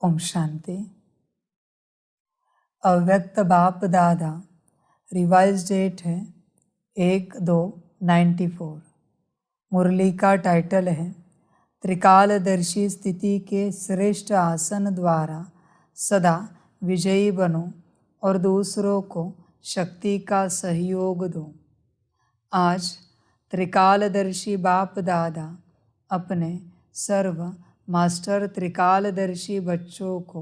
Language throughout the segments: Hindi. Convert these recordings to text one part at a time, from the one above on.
ओम शांति। अव्यक्त बाप दादा रिवाइज डेट है 1/2/94। मुरली का टाइटल है त्रिकालदर्शी स्थिति के श्रेष्ठ आसन द्वारा सदा विजयी बनो और दूसरों को शक्ति का सहयोग दो। आज त्रिकालदर्शी बाप दादा अपने सर्व मास्टर त्रिकालदर्शी बच्चों को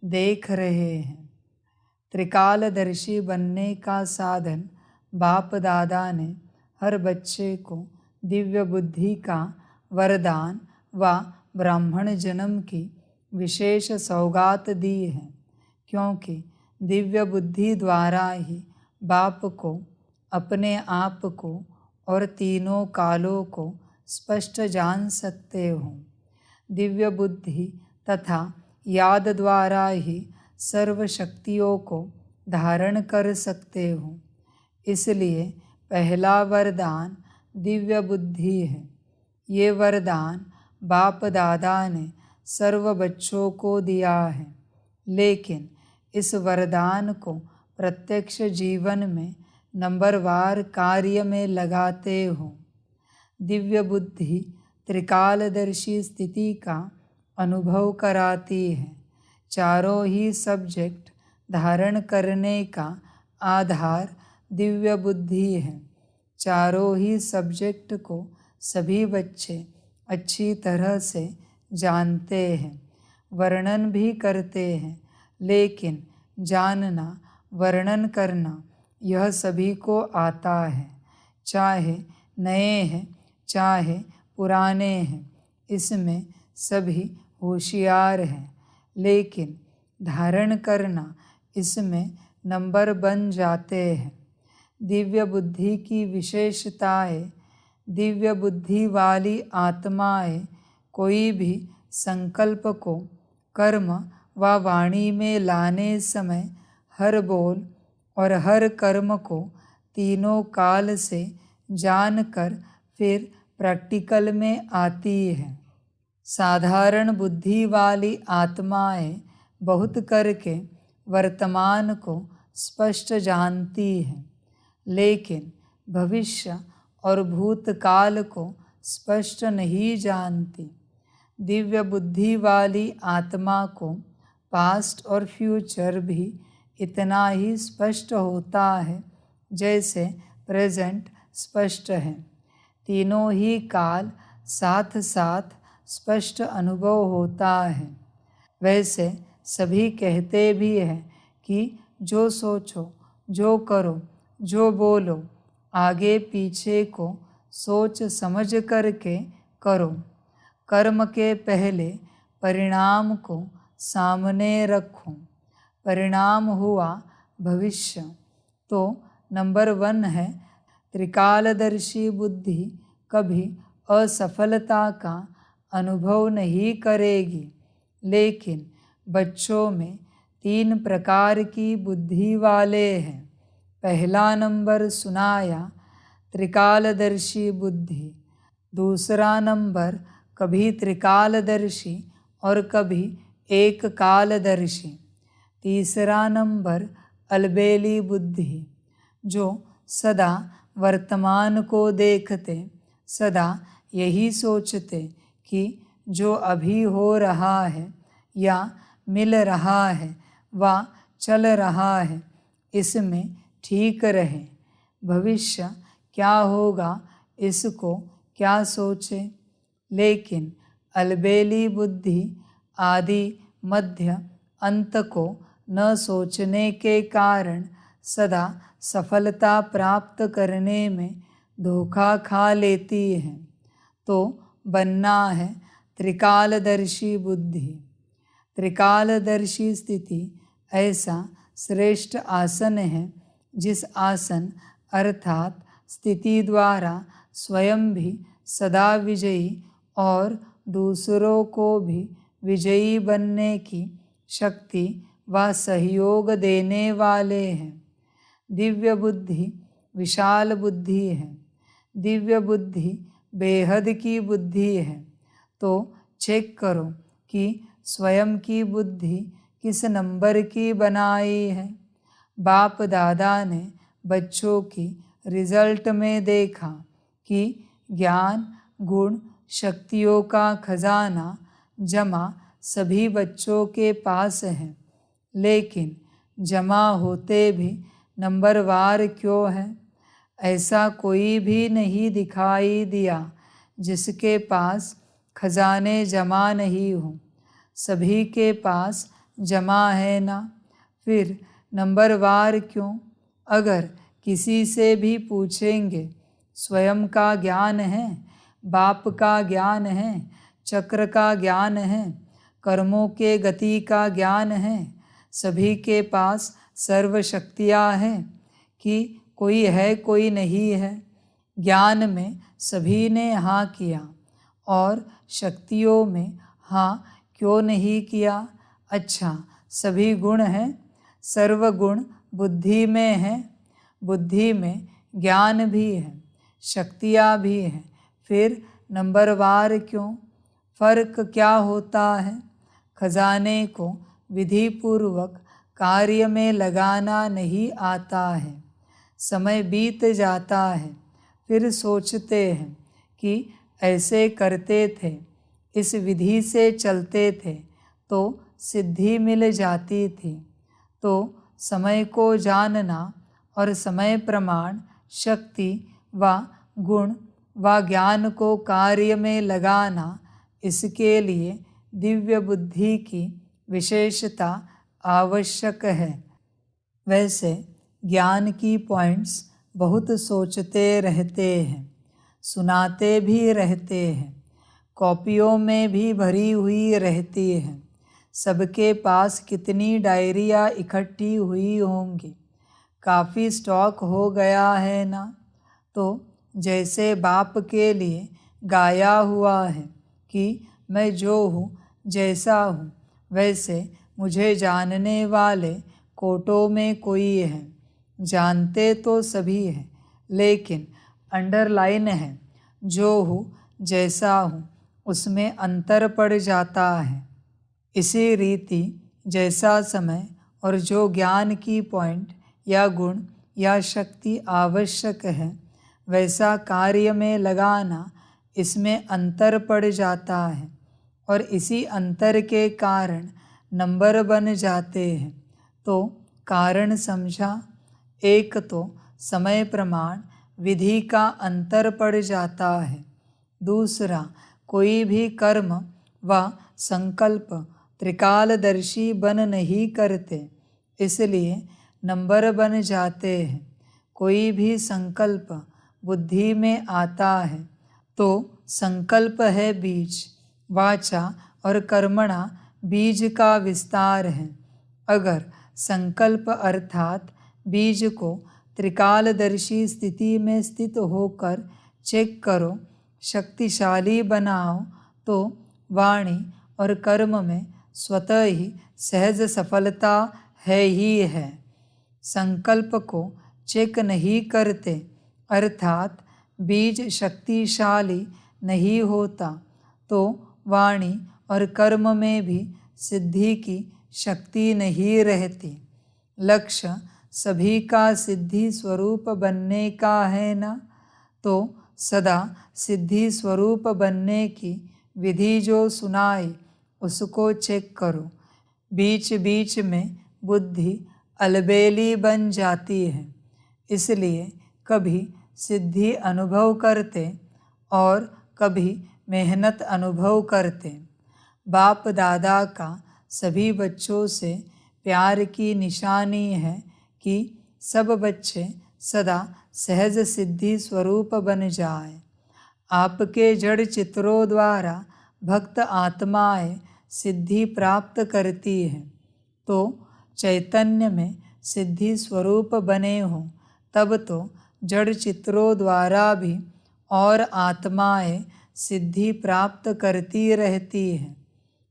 देख रहे हैं। त्रिकालदर्शी बनने का साधन बाप दादा ने हर बच्चे को दिव्य बुद्धि का वरदान व ब्राह्मण जन्म की विशेष सौगात दी है, क्योंकि दिव्य बुद्धि द्वारा ही बाप को, अपने आप को और तीनों कालों को स्पष्ट जान सकते हो। दिव्य बुद्धि तथा याद द्वारा ही सर्व शक्तियों को धारण कर सकते हो। इसलिए पहला वरदान दिव्य बुद्धि है। ये वरदान बाप दादा ने सर्व बच्चों को दिया है, लेकिन इस वरदान को प्रत्यक्ष जीवन में नंबरवार कार्य में लगाते हो। दिव्य बुद्धि त्रिकालदर्शी स्थिति का अनुभव कराती है। चारों ही सब्जेक्ट धारण करने का आधार दिव्य बुद्धि है। चारों ही सब्जेक्ट को सभी बच्चे अच्छी तरह से जानते हैं, वर्णन भी करते हैं, लेकिन जानना, वर्णन करना यह सभी को आता है। चाहे नए हैं चाहे पुराने हैं, इसमें सभी होशियार हैं, लेकिन धारण करना इसमें नंबर बन जाते हैं। दिव्य बुद्धि की विशेषताएं, दिव्य बुद्धि वाली आत्माएं कोई भी संकल्प को कर्म व वाणी में लाने समय हर बोल और हर कर्म को तीनों काल से जानकर फिर प्रैक्टिकल में आती है। साधारण बुद्धि वाली आत्माएं बहुत करके वर्तमान को स्पष्ट जानती हैं, लेकिन भविष्य और भूतकाल को स्पष्ट नहीं जानती। दिव्य बुद्धि वाली आत्मा को पास्ट और फ्यूचर भी इतना ही स्पष्ट होता है जैसे प्रेजेंट स्पष्ट है। तीनों ही काल साथ साथ स्पष्ट अनुभव होता है। वैसे सभी कहते भी हैं कि जो सोचो, जो करो, जो बोलो, आगे पीछे को सोच समझ करके करो। कर्म के पहले परिणाम को सामने रखो। परिणाम हुआ भविष्य। तो नंबर 1 है त्रिकालदर्शी बुद्धि कभी असफलता का अनुभव नहीं करेगी, लेकिन बच्चों में 3 प्रकार की बुद्धि वाले हैं। पहला नंबर सुनाया त्रिकालदर्शी बुद्धि, दूसरा नंबर कभी त्रिकालदर्शी और कभी एक कालदर्शी, तीसरा नंबर अलबेली बुद्धि, जो सदा वर्तमान को देखते, सदा यही सोचते कि जो अभी हो रहा है या मिल रहा है व चल रहा है, इसमें ठीक रहे। भविष्य क्या होगा इसको क्या सोचे। लेकिन अलबेली बुद्धि आदि मध्य अंत को न सोचने के कारण सदा सफलता प्राप्त करने में धोखा खा लेती है। तो बनना है त्रिकालदर्शी बुद्धि। त्रिकालदर्शी स्थिति ऐसा श्रेष्ठ आसन है जिस आसन अर्थात स्थिति द्वारा स्वयं भी सदा विजयी और दूसरों को भी विजयी बनने की शक्ति व सहयोग देने वाले हैं। दिव्य बुद्धि विशाल बुद्धि है। दिव्य बुद्धि बेहद की बुद्धि है। तो चेक करो कि स्वयं की बुद्धि किस नंबर की बनाई है। बाप दादा ने बच्चों की रिजल्ट में देखा कि ज्ञान, गुण, शक्तियों का खजाना जमा सभी बच्चों के पास है, लेकिन जमा होते भी नंबरवार क्यों है। ऐसा कोई भी नहीं दिखाई दिया जिसके पास खजाने जमा नहीं हो। सभी के पास जमा है ना, फिर नंबरवार क्यों। अगर किसी से भी पूछेंगे, स्वयं का ज्ञान है, बाप का ज्ञान है, चक्र का ज्ञान है, कर्मों के गति का ज्ञान है, सभी के पास सर्व शक्तियाँ हैं कि कोई है कोई नहीं है। ज्ञान में सभी ने हाँ किया और शक्तियों में हाँ क्यों नहीं किया। अच्छा, सभी गुण हैं, सर्व गुण बुद्धि में है, बुद्धि में ज्ञान भी है, शक्तियाँ भी हैं, फिर नंबरवार क्यों। फर्क क्या होता है। खजाने को विधि पूर्वक कार्य में लगाना नहीं आता है। समय बीत जाता है, फिर सोचते हैं कि ऐसे करते थे, इस विधि से चलते थे तो सिद्धि मिल जाती थी। तो समय को जानना और समय प्रमाण, शक्ति व गुण व ज्ञान को कार्य में लगाना, इसके लिए दिव्य बुद्धि की विशेषता आवश्यक है। वैसे ज्ञान की पॉइंट्स बहुत सोचते रहते हैं, सुनाते भी रहते हैं, कॉपियों में भी भरी हुई रहती हैं। सबके पास कितनी डायरियाँ इकट्ठी हुई होंगी, काफ़ी स्टॉक हो गया है ना। तो जैसे बाप के लिए गाया हुआ है कि मैं जो हूँ जैसा हूँ, वैसे मुझे जानने वाले कोटों में कोई है। जानते तो सभी हैं, लेकिन अंडरलाइन है, जो हूँ जैसा हूँ उसमें अंतर पड़ जाता है। इसी रीति जैसा समय और जो ज्ञान की पॉइंट या गुण या शक्ति आवश्यक है, वैसा कार्य में लगाना, इसमें अंतर पड़ जाता है और इसी अंतर के कारण नंबर बन जाते हैं। तो कारण समझा। एक तो समय प्रमाण विधि का अंतर पड़ जाता है। दूसरा, कोई भी कर्म व संकल्प त्रिकालदर्शी बन नहीं करते, इसलिए नंबर बन जाते हैं। कोई भी संकल्प बुद्धि में आता है तो संकल्प है बीज, वाचा और कर्मणा बीज का विस्तार है। अगर संकल्प अर्थात बीज को त्रिकालदर्शी स्थिति में स्थित होकर चेक करो, शक्तिशाली बनाओ, तो वाणी और कर्म में स्वतः ही सहज सफलता है ही है। संकल्प को चेक नहीं करते, अर्थात बीज शक्तिशाली नहीं होता, तो वाणी और कर्म में भी सिद्धि की शक्ति नहीं रहती। लक्ष्य सभी का सिद्धि स्वरूप बनने का है ना, तो सदा सिद्धि स्वरूप बनने की विधि जो सुनाई, उसको चेक करो। बीच बीच में बुद्धि अलबेली बन जाती है, इसलिए कभी सिद्धि अनुभव करते और कभी मेहनत अनुभव करते। बाप दादा का सभी बच्चों से प्यार की निशानी है कि सब बच्चे सदा सहज सिद्धि स्वरूप बन जाए। आपके जड़ चित्रों द्वारा भक्त आत्माएं सिद्धि प्राप्त करती हैं, तो चैतन्य में सिद्धि स्वरूप बने हों, तब तो जड़ चित्रों द्वारा भी और आत्माएं सिद्धि प्राप्त करती रहती हैं।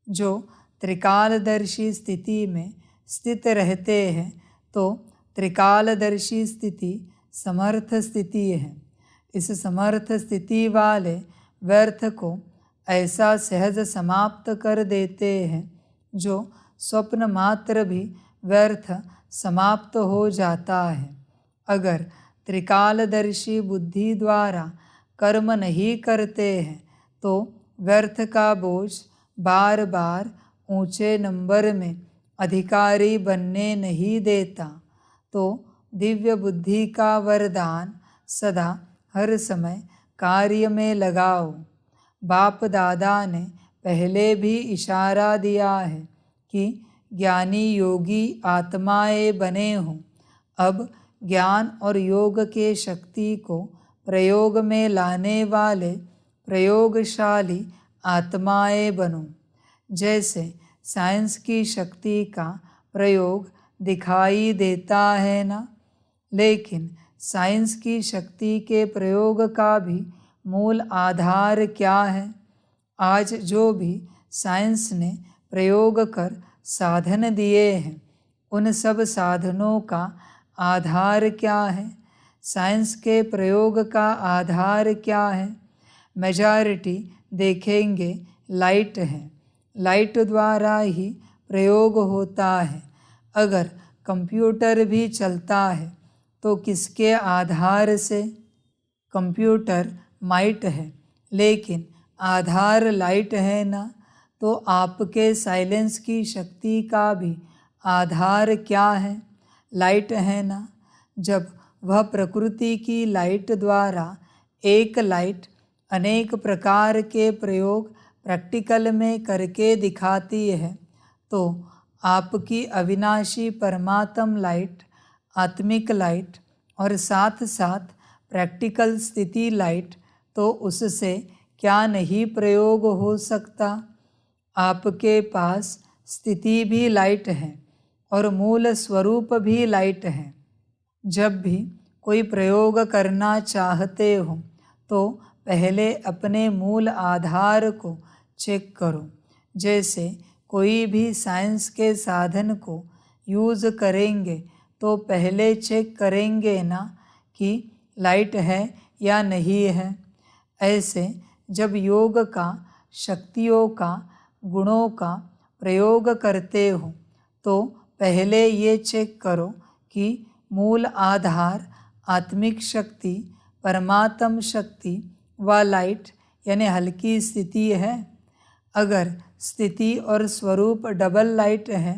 जो त्रिकालदर्शी स्थिति में स्थित रहते हैं, तो त्रिकालदर्शी स्थिति समर्थ स्थिति है। इस समर्थ स्थिति वाले व्यर्थ को ऐसा सहज समाप्त कर देते हैं जो स्वप्न मात्र भी व्यर्थ समाप्त हो जाता है। अगर त्रिकालदर्शी बुद्धि द्वारा कर्म नहीं करते हैं तो व्यर्थ का बोझ बार बार ऊंचे नंबर में अधिकारी बनने नहीं देता। तो दिव्य बुद्धि का वरदान सदा हर समय कार्य में लगाओ। बाप दादा ने पहले भी इशारा दिया है कि ज्ञानी योगी आत्माएं बने हों। अब ज्ञान और योग के शक्ति को प्रयोग में लाने वाले प्रयोगशाली आत्माएं बनो। जैसे साइंस की शक्ति का प्रयोग दिखाई देता है ना, लेकिन साइंस की शक्ति के प्रयोग का भी मूल आधार क्या है? आज जो भी साइंस ने प्रयोग कर साधन दिए हैं, उन सब साधनों का आधार क्या है? साइंस के प्रयोग का आधार क्या है? मेजॉरिटी देखेंगे लाइट है। लाइट द्वारा ही प्रयोग होता है। अगर कंप्यूटर भी चलता है तो किसके आधार से? कंप्यूटर माइट है, लेकिन आधार लाइट है ना। तो आपके साइलेंस की शक्ति का भी आधार क्या है? लाइट है ना। जब वह प्रकृति की लाइट द्वारा एक लाइट अनेक प्रकार के प्रयोग प्रैक्टिकल में करके दिखाती है, तो आपकी अविनाशी परमात्म लाइट, आत्मिक लाइट और साथ साथ प्रैक्टिकल स्थिति लाइट, तो उससे क्या नहीं प्रयोग हो सकता? आपके पास स्थिति भी लाइट है और मूल स्वरूप भी लाइट है। जब भी कोई प्रयोग करना चाहते हो तो पहले अपने मूल आधार को चेक करो। जैसे कोई भी साइंस के साधन को यूज़ करेंगे तो पहले चेक करेंगे ना कि लाइट है या नहीं है। ऐसे जब योग का, शक्तियों का, गुणों का प्रयोग करते हो तो पहले ये चेक करो कि मूल आधार आत्मिक शक्ति, परमात्म शक्ति व लाइट यानी हल्की स्थिति है। अगर स्थिति और स्वरूप डबल लाइट है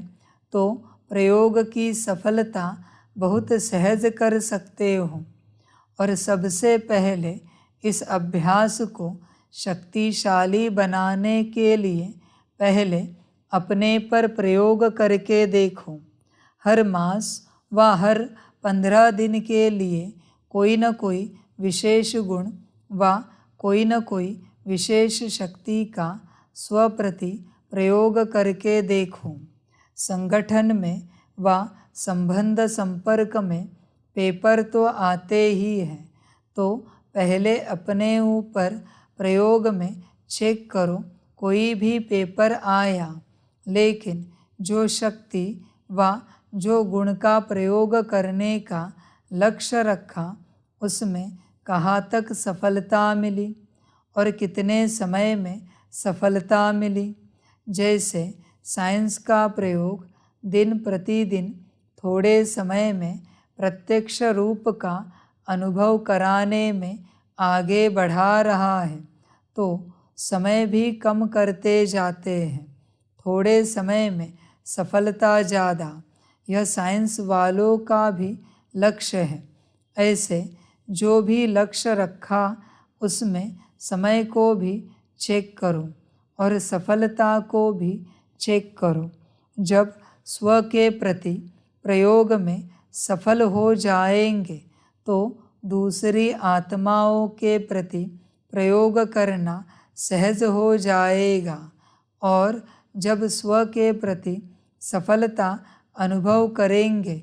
तो प्रयोग की सफलता बहुत सहज कर सकते हो। और सबसे पहले इस अभ्यास को शक्तिशाली बनाने के लिए पहले अपने पर प्रयोग करके देखो। हर मास व हर 15 दिन के लिए कोई न कोई विशेष गुण व कोई न कोई विशेष शक्ति का स्वप्रति प्रयोग करके देखो। संगठन में व संबंध संपर्क में पेपर तो आते ही हैं, तो पहले अपने ऊपर प्रयोग में चेक करो कोई भी पेपर आया, लेकिन जो शक्ति व जो गुण का प्रयोग करने का लक्ष्य रखा उसमें कहाँ तक सफलता मिली और कितने समय में सफलता मिली। जैसे साइंस का प्रयोग दिन प्रतिदिन थोड़े समय में प्रत्यक्ष रूप का अनुभव कराने में आगे बढ़ा रहा है, तो समय भी कम करते जाते हैं। थोड़े समय में सफलता ज़्यादा, यह साइंस वालों का भी लक्ष्य है। ऐसे जो भी लक्ष्य रखा उसमें समय को भी चेक करो और सफलता को भी चेक करो। जब स्व के प्रति प्रयोग में सफल हो जाएंगे तो दूसरी आत्माओं के प्रति प्रयोग करना सहज हो जाएगा। और जब स्व के प्रति सफलता अनुभव करेंगे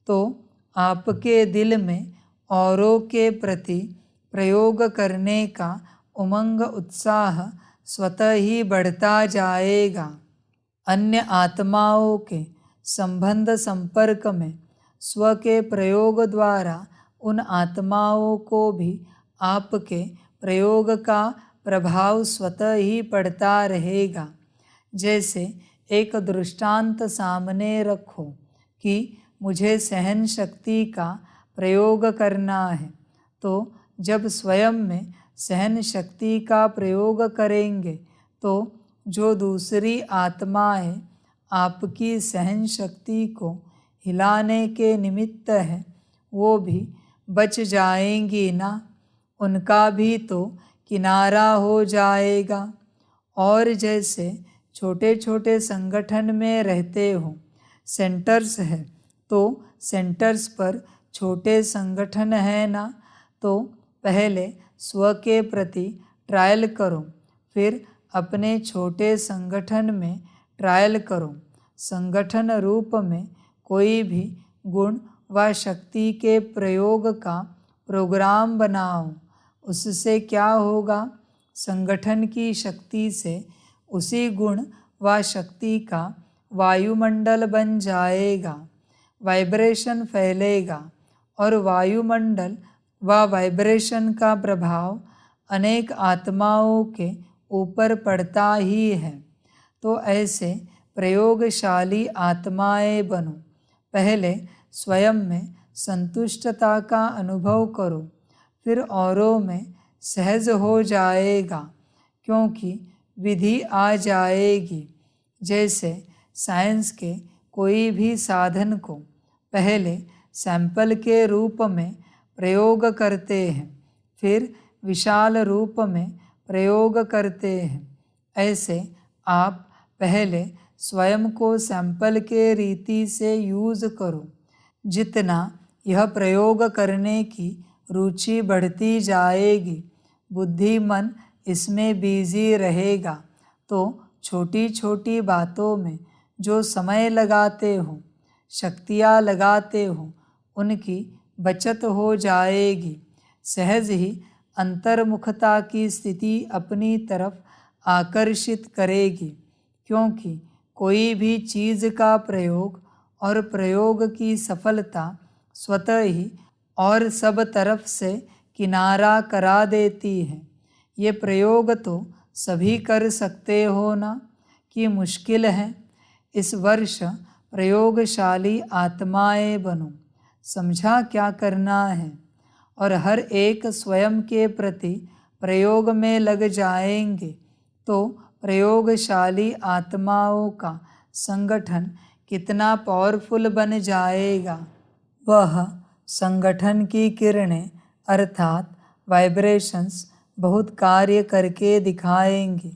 तो आपके दिल में औरों के प्रति प्रयोग करने का उमंग उत्साह स्वतः ही बढ़ता जाएगा। अन्य आत्माओं के संबंध संपर्क में स्व के प्रयोग द्वारा उन आत्माओं को भी आपके प्रयोग का प्रभाव स्वतः ही पड़ता रहेगा। जैसे एक दृष्टांत सामने रखो कि मुझे सहन शक्ति का प्रयोग करना है, तो जब स्वयं में सहन शक्ति का प्रयोग करेंगे तो जो दूसरी आत्माएं आपकी सहन शक्ति को हिलाने के निमित्त है वो भी बच जाएंगी ना, उनका भी तो किनारा हो जाएगा। और जैसे छोटे छोटे संगठन में रहते हो, सेंटर्स है तो सेंटर्स पर छोटे संगठन है ना, तो पहले स्व के प्रति ट्रायल करो, फिर अपने छोटे संगठन में ट्रायल करो। संगठन रूप में कोई भी गुण व शक्ति के प्रयोग का प्रोग्राम बनाओ। उससे क्या होगा? संगठन की शक्ति से उसी गुण व शक्ति का वायुमंडल बन जाएगा, वाइब्रेशन फैलेगा और वायुमंडल व वाइब्रेशन का प्रभाव अनेक आत्माओं के ऊपर पड़ता ही है। तो ऐसे प्रयोगशाली आत्माएं बनो। पहले स्वयं में संतुष्टता का अनुभव करो, फिर औरों में सहज हो जाएगा, क्योंकि विधि आ जाएगी। जैसे साइंस के कोई भी साधन को पहले सैंपल के रूप में प्रयोग करते हैं, फिर विशाल रूप में प्रयोग करते हैं, ऐसे आप पहले स्वयं को सैंपल के रीति से यूज़ करो। जितना यह प्रयोग करने की रुचि बढ़ती जाएगी, बुद्धि मन इसमें बिजी रहेगा, तो छोटी छोटी बातों में जो समय लगाते हो, शक्तियाँ लगाते हो, उनकी बचत हो जाएगी। सहज ही अंतर्मुखता की स्थिति अपनी तरफ आकर्षित करेगी, क्योंकि कोई भी चीज़ का प्रयोग और प्रयोग की सफलता स्वतः ही और सब तरफ से किनारा करा देती है। ये प्रयोग तो सभी कर सकते हो ना, कि मुश्किल है? इस वर्ष प्रयोगशाली आत्माएं बनो। समझा क्या करना है? और हर एक स्वयं के प्रति प्रयोग में लग जाएंगे तो प्रयोगशाली आत्माओं का संगठन कितना पावरफुल बन जाएगा। वह संगठन की किरणें अर्थात वाइब्रेशंस बहुत कार्य करके दिखाएंगे।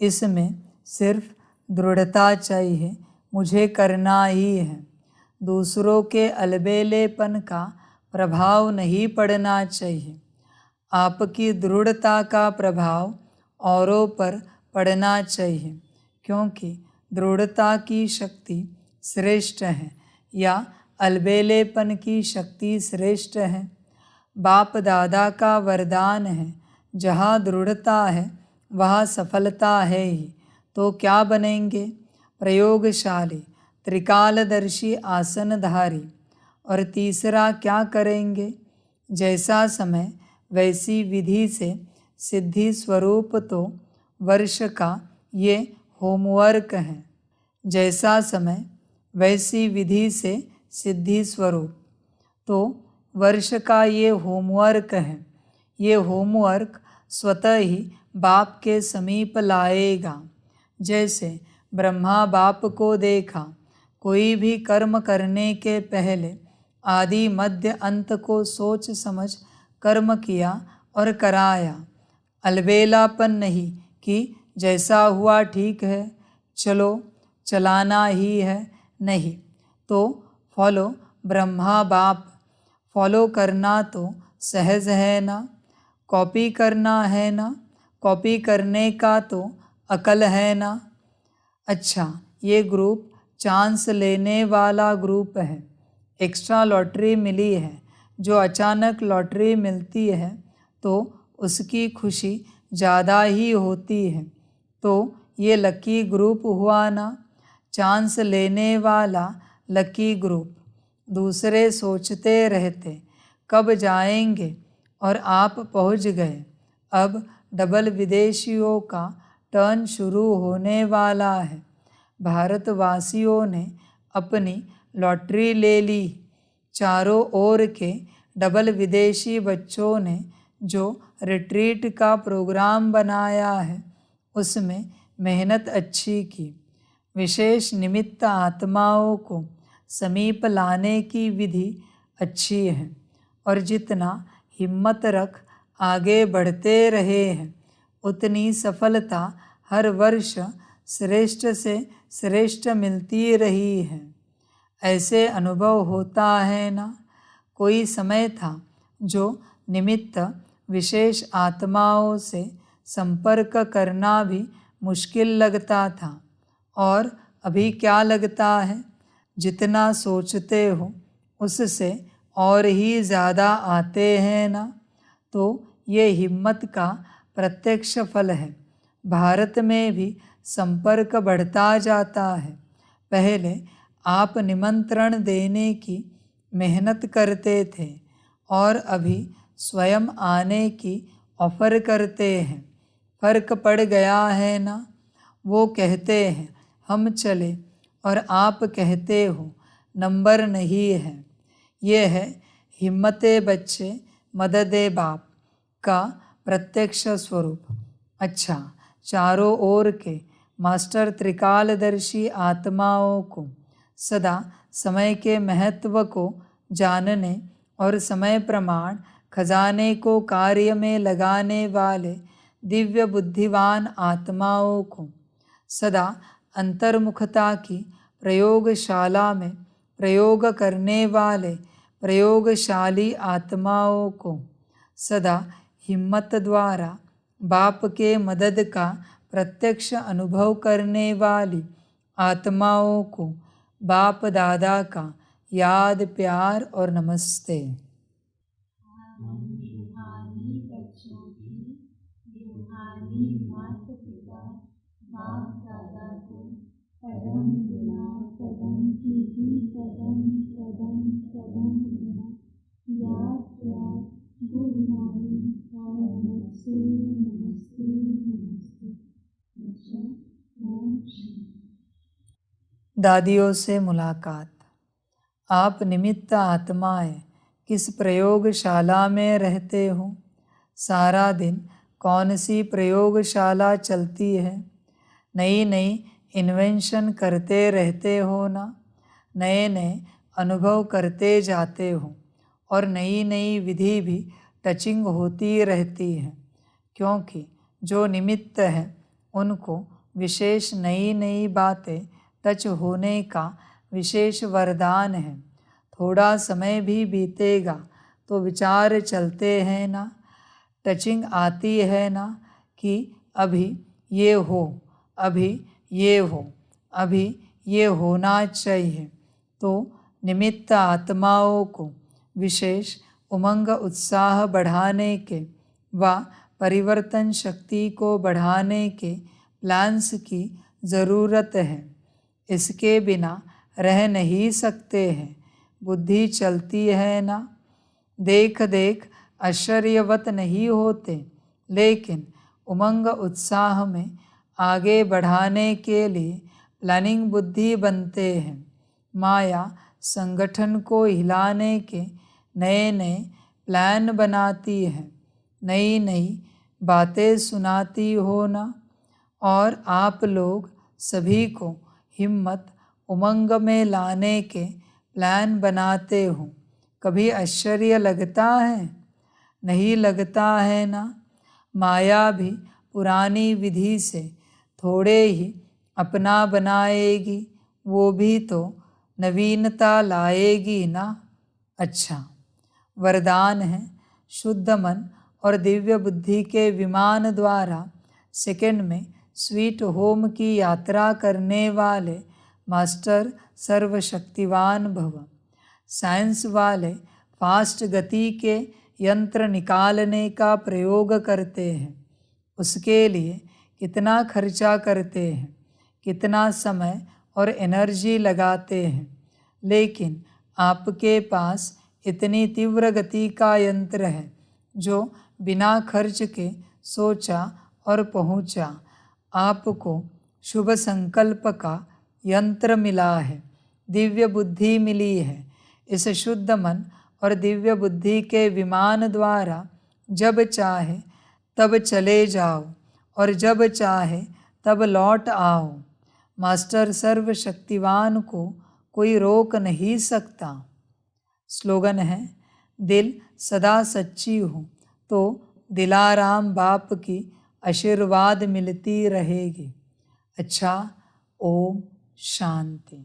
इसमें सिर्फ दृढ़ता चाहिए, मुझे करना ही है। दूसरों के अलबेलेपन का प्रभाव नहीं पड़ना चाहिए। आपकी दृढ़ता का प्रभाव औरों पर पड़ना चाहिए, क्योंकि दृढ़ता की शक्ति श्रेष्ठ है या अलबेलेपन की शक्ति श्रेष्ठ है। बाप दादा का वरदान है, जहाँ दृढ़ता है वहाँ सफलता है ही। तो क्या बनेंगे? प्रयोगशाली, त्रिकालदर्शी आसनधारी। और तीसरा क्या करेंगे? जैसा समय वैसी विधि से सिद्धि स्वरूप तो वर्ष का ये होमवर्क है। जैसा समय वैसी विधि से सिद्धि स्वरूप तो वर्ष का ये होमवर्क है। ये होमवर्क स्वतः ही बाप के समीप लाएगा। जैसे ब्रह्मा बाप को देखा, कोई भी कर्म करने के पहले आदि मध्य अंत को सोच समझ कर्म किया और कराया। अलबेलापन नहीं कि जैसा हुआ ठीक है, चलो चलाना ही है, नहीं। तो फॉलो ब्रह्मा बाप। फॉलो करना तो सहज है ना, कॉपी करना है ना, कॉपी करने का तो अकल है ना। अच्छा, ये ग्रुप चांस लेने वाला ग्रुप है। एक्स्ट्रा लॉटरी मिली है। जो अचानक लॉटरी मिलती है तो उसकी खुशी ज़्यादा ही होती है। तो ये लकी ग्रुप हुआ ना, चांस लेने वाला लकी ग्रुप। दूसरे सोचते रहते कब जाएंगे और आप पहुंच गए। अब डबल विदेशियों का टर्न शुरू होने वाला है। भारतवासियों ने अपनी लॉटरी ले ली। चारों ओर के डबल विदेशी बच्चों ने जो रिट्रीट का प्रोग्राम बनाया है उसमें मेहनत अच्छी की। विशेष निमित्त आत्माओं को समीप लाने की विधि अच्छी है और जितना हिम्मत रख आगे बढ़ते रहे हैं उतनी सफलता हर वर्ष श्रेष्ठ से श्रेष्ठ मिलती रही है। ऐसे अनुभव होता है ना। कोई समय था जो निमित्त विशेष आत्माओं से संपर्क करना भी मुश्किल लगता था, और अभी क्या लगता है, जितना सोचते हो उससे और ही ज़्यादा आते हैं ना। तो ये हिम्मत का प्रत्यक्ष फल है। भारत में भी संपर्क बढ़ता जाता है। पहले आप निमंत्रण देने की मेहनत करते थे और अभी स्वयं आने की ऑफ़र करते हैं। फ़र्क पड़ गया है ना। वो कहते हैं हम चले और आप कहते हो नंबर नहीं है। ये है हिम्मते बच्चे मददे बाप का प्रत्यक्ष स्वरूप। अच्छा, चारों ओर के मास्टर त्रिकालदर्शी आत्माओं को सदा समय के महत्व को जानने और समय प्रमाण खजाने को कार्य में लगाने वाले दिव्य बुद्धिवान आत्माओं को सदा अंतर्मुखता की प्रयोगशाला में प्रयोग करने वाले प्रयोगशाली आत्माओं को सदा हिम्मत द्वारा बाप के मदद का प्रत्यक्ष अनुभव करने वाली आत्माओं को बाप दादा का याद, प्यार और नमस्ते। रूहानी बच्चों की रूहानी माता पिता बाप दादा को कदम गुना कदम की कदम कदम कदम गुना याद प्यार गुड मॉर्निंग और नमस्ते नमस्ते नमस्ते। अच्छा, ओम शांति। दादियों से मुलाकात। आप निमित्त आत्माएं किस प्रयोगशाला में रहते हो? सारा दिन कौन सी प्रयोगशाला चलती है? नई नई इन्वेंशन करते रहते हो ना। नए नए अनुभव करते जाते हो और नई नई विधि भी टचिंग होती रहती है, क्योंकि जो निमित्त है उनको विशेष नई नई बातें टच होने का विशेष वरदान है। थोड़ा समय भी बीतेगा तो विचार चलते हैं ना, टचिंग आती है ना कि अभी ये हो, अभी ये हो, अभी ये होना चाहिए। तो निमित्त आत्माओं को विशेष उमंग उत्साह बढ़ाने के व परिवर्तन शक्ति को बढ़ाने के प्लान्स की ज़रूरत है। इसके बिना रह नहीं सकते हैं। बुद्धि चलती है ना। देख देख आश्चर्यवत नहीं होते, लेकिन उमंग उत्साह में आगे बढ़ाने के लिए प्लानिंग बुद्धि बनते हैं। माया संगठन को हिलाने के नए नए प्लान बनाती है, नई नई बातें सुनाती हो ना। और आप लोग सभी को हिम्मत उमंग में लाने के प्लान बनाते हो। कभी आश्चर्य लगता है? नहीं लगता है ना। माया भी पुरानी विधि से थोड़े ही अपना बनाएगी, वो भी तो नवीनता लाएगी ना। अच्छा, वरदान है शुद्ध मन और दिव्य बुद्धि के विमान द्वारा सेकंड में स्वीट होम की यात्रा करने वाले मास्टर सर्वशक्तिवान भव। साइंस वाले फास्ट गति के यंत्र निकालने का प्रयोग करते हैं। उसके लिए कितना खर्चा करते हैं, कितना समय और एनर्जी लगाते हैं, लेकिन आपके पास इतनी तीव्र गति का यंत्र है जो बिना खर्च के सोचा और पहुंचा। आपको शुभ संकल्प का यंत्र मिला है, दिव्य बुद्धि मिली है। इस शुद्ध मन और दिव्य बुद्धि के विमान द्वारा जब चाहे तब चले जाओ और जब चाहे तब लौट आओ। मास्टर सर्वशक्तिवान को कोई रोक नहीं सकता। स्लोगन है, दिल सदा सच्ची हो तो दिलाराम बाप की आशीर्वाद मिलती रहेगी। अच्छा, ओम शांति।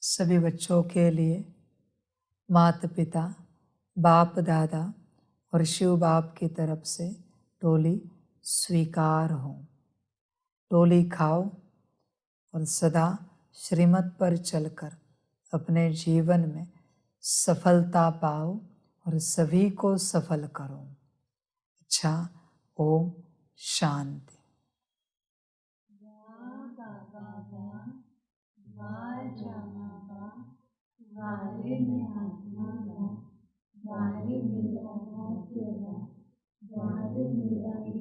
सभी बच्चों के लिए माता पिता, बाप दादा और शिव बाप की तरफ से टोली स्वीकार हो। टोली खाओ और सदा श्रीमत पर चलकर अपने जीवन में सफलता पाओ और सभी को सफल करो। अच्छा, ओम शांति।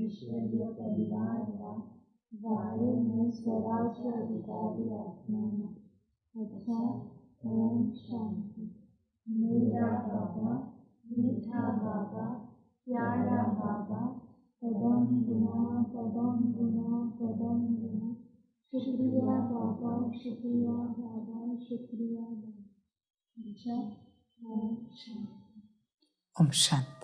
ईश्वरीय परिवार वाले में स्वराज अधिकारी आत्मा में। अच्छा, ओम शांति। मेरा बाबा, मीठा बाबा, प्यारा बाबा, कदम गुना कदम गुना कदम गुना। शुक्रिया बाबा, शुक्रिया बाबा, शुक्रिया बाबा। अच्छा, ओम शांति। ओम शांति।